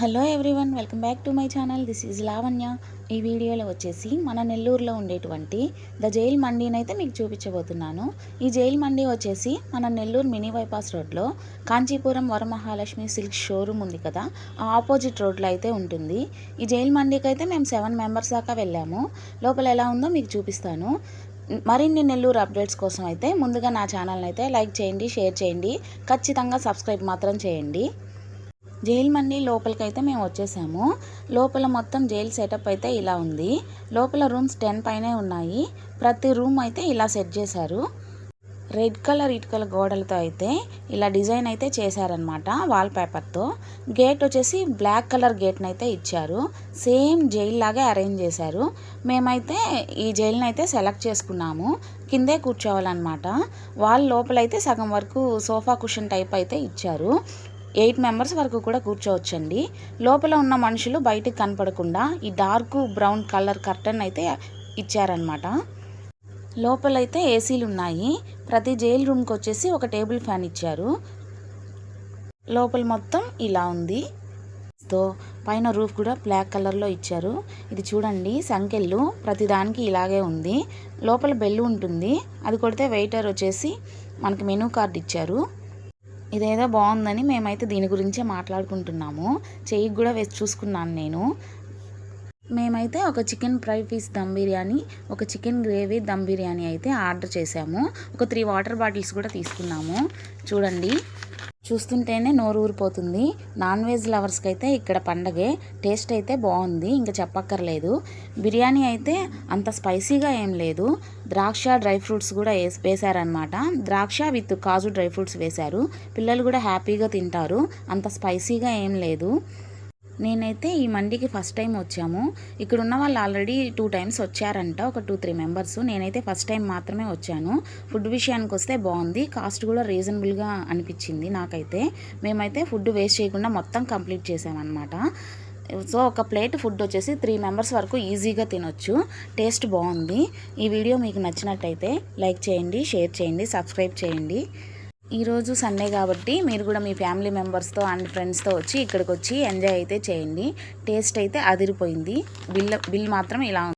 Hello everyone, welcome back to my channel. This is Lavanya. ఈ వీడియోలో వచ్చేసి మన నెల్లూరులో ఉండేటువంటి ద జైల్ మండీని అయితే మీకు చూపించబోతున్నాను. ఈ జైల్ మండీ వచ్చేసి మన నెల్లూరు మినీ బైపాస్ రోడ్లో కాంచీపురం వరమహాలక్ష్మి సిల్క్ షోరూమ్ ఉంది కదా, ఆ ఆపోజిట్ రోడ్లో అయితే ఉంటుంది. ఈ జైల్ మండీకి అయితే మేము 7 మెంబర్స్ దాకా వెళ్ళాము. లోపల ఎలా ఉందో మీకు చూపిస్తాను. మరిన్ని నెల్లూరు అప్డేట్స్ కోసం అయితే ముందుగా నా ఛానల్ని అయితే లైక్ చేయండి, షేర్ చేయండి, ఖచ్చితంగా సబ్స్క్రైబ్ మాత్రం చేయండి. జైల్ మండీ లోపలికైతే మేము వచ్చేసాము. లోపల మొత్తం జైల్ సెటప్ అయితే ఇలా ఉంది. లోపల రూమ్స్ 10 పైనే ఉన్నాయి. ప్రతి రూమ్ అయితే ఇలా సెట్ చేశారు. రెడ్ కలర్ ఇటుకల గోడలతో అయితే ఇలా డిజైన్ అయితే చేశారనమాట, వాల్ పేపర్తో. గేట్ వచ్చేసి బ్లాక్ కలర్ గేట్ని అయితే ఇచ్చారు. సేమ్ జైల్ లాగే అరేంజ్ చేశారు. మేమైతే ఈ జైల్ని అయితే సెలెక్ట్ చేసుకున్నాము. కిందే కూర్చోవాలన్నమాట. వాళ్ళ లోపలైతే సగం వరకు సోఫా కుషన్ టైప్ అయితే ఇచ్చారు. 8 మెంబర్స్ వరకు కూడా కూర్చోవచ్చండి. లోపల ఉన్న మనుషులు బయటికి కనపడకుండా ఈ డార్క్ బ్రౌన్ కలర్ కర్టన్ అయితే ఇచ్చారనమాట. లోపలైతే ఏసీలు ఉన్నాయి. ప్రతి జైల్ రూమ్కి వచ్చేసి ఒక టేబుల్ ఫ్యాన్ ఇచ్చారు. లోపల మొత్తం ఇలా ఉంది. పైన రూఫ్ కూడా బ్లాక్ కలర్లో ఇచ్చారు. ఇది చూడండి, సంకెళ్ళు ప్రతిదానికి ఇలాగే ఉంది. లోపల బెల్ ఉంటుంది, అది కొడితే వెయిటర్ వచ్చేసి మనకి మెనూ కార్డ్ ఇచ్చారు. ఇదేదో బాగుందని మేమైతే దీని గురించే మాట్లాడుకుంటున్నాము. చెయ్యికి కూడా వేసి చూసుకున్నాను నేను. మేమైతే ఒక chicken fry piece dum biryani, ఒక చికెన్ గ్రేవీ దమ్ బిర్యానీ అయితే ఆర్డర్ చేసాము. ఒక 3 వాటర్ బాటిల్స్ కూడా తీసుకున్నాము. చూడండి, చూస్తుంటేనే నోరు ఊరిపోతుంది. నాన్ వెజ్ లవర్స్కి అయితే ఇక్కడ పండగే. టేస్ట్ అయితే బాగుంది, ఇంకా చెప్పక్కర్లేదు. బిర్యానీ అయితే అంత స్పైసీగా ఏం లేదు. ద్రాక్ష డ్రై ఫ్రూట్స్ కూడా వేశారనమాట. ద్రాక్ష విత్ కాజు డ్రై ఫ్రూట్స్ వేశారు. పిల్లలు కూడా హ్యాపీగా తింటారు. అంత స్పైసీగా ఏం లేదు. నేనైతే ఈ మండీకి ఫస్ట్ టైం వచ్చాము. ఇక్కడ ఉన్న వాళ్ళు ఆల్రెడీ 2 టైమ్స్ వచ్చారంట, ఒక 2-3 మెంబర్స్. నేనైతే ఫస్ట్ టైం మాత్రమే వచ్చాను. ఫుడ్ విషయానికి వస్తే బాగుంది. కాస్ట్ కూడా రీజనబుల్గా అనిపించింది నాకైతే. మేమైతే ఫుడ్ వేస్ట్ చేయకుండా మొత్తం కంప్లీట్ చేసామన్నమాట. సో ఒక ప్లేట్ ఫుడ్ వచ్చేసి 3 మెంబర్స్ వరకు ఈజీగా తినొచ్చు. టేస్ట్ బాగుంది. ఈ వీడియో మీకు నచ్చినట్టయితే లైక్ చేయండి, షేర్ చేయండి, సబ్స్క్రైబ్ చేయండి. ఈరోజు సండే కాబట్టి మీరు కూడా మీ ఫ్యామిలీ మెంబర్స్తో అండ్ ఫ్రెండ్స్తో వచ్చి ఇక్కడికి వచ్చి ఎంజాయ్ అయితే చేయండి. టేస్ట్ అయితే అదిరిపోయింది. బిల్ మాత్రం ఇలా ఉంది.